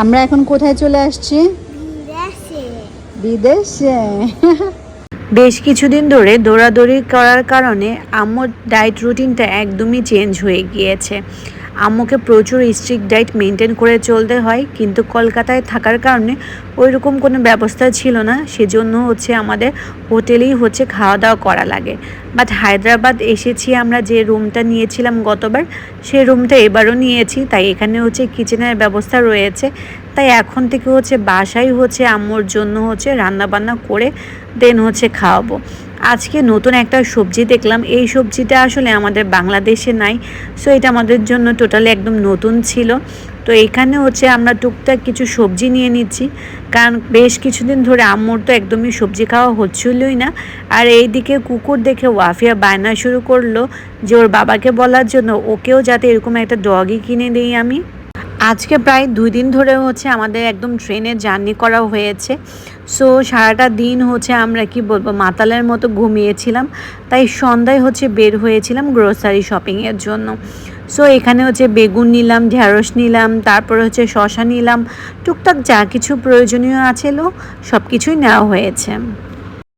আমরা এখন কোথায় চলে আসছি? বিদেশে। বেশ কিছুদিন ধরে দৌড়াদৌড়ি করার কারণে আম্মুর ডায়েট রুটিনটা একদমই চেঞ্জ হয়ে গিয়েছে। আম্মুকে প্রচুর স্ট্রিক্ট ডায়েট মেনটেন করে চলতে হয়, কিন্তু কলকাতায় থাকার কারণে ওই রকম কোনো ব্যবস্থা ছিল না, সেজন্য আমাদের হোটেলেই খাওয়া দাওয়া করা লাগে। বাট হায়দ্রাবাদ এসেছি আমরা, যে রুমটা নিয়েছিলাম গতবার সেই রুমটা এবারও নিয়েছি, তাই এখানে কিচেনের ব্যবস্থা রয়েছে। তাই এখন থেকে বাসায় আম্মুর জন্য রান্না বান্না করে দেন খাওয়াবো। আজকে নতুন একটা সবজি দেখলাম, এই সবজিটা আসলে আমাদের বাংলাদেশে নাই, সো এটা আমাদের জন্য টোটালি একদম নতুন ছিল। তো এখানে আমরা টুকটাক কিছু সবজি নিয়ে নিচ্ছি, কারণ বেশ কিছুদিন ধরে আম্মুর তো একদমই সবজি খাওয়া হচ্ছিলই না। আর এইদিকে কুকুর দেখে ওয়াফিয়া বায়না শুরু করলো যে ওর বাবাকে বলার জন্য ওকেও যাতে এরকম একটা ডগই কিনে দিই আমি। আজকে প্রায় 2 দিন ধরে আমাদের একদম ট্রেনে জার্নি করা হয়েছে। সো সারাটা দিন আমরা কি বলবো মাতালের মতো ঘুমিয়েছিলাম, তাই সন্ধ্যায় বের হয়েছিলাম গ্রোসারি শপিংয়ের জন্য। সো এখানে বেগুন নিলাম, ঢেঁড়স নিলাম, তারপর শসা নিলাম, টুকটাক যা কিছু প্রয়োজনীয় আছিল সব কিছুই নেওয়া হয়েছে।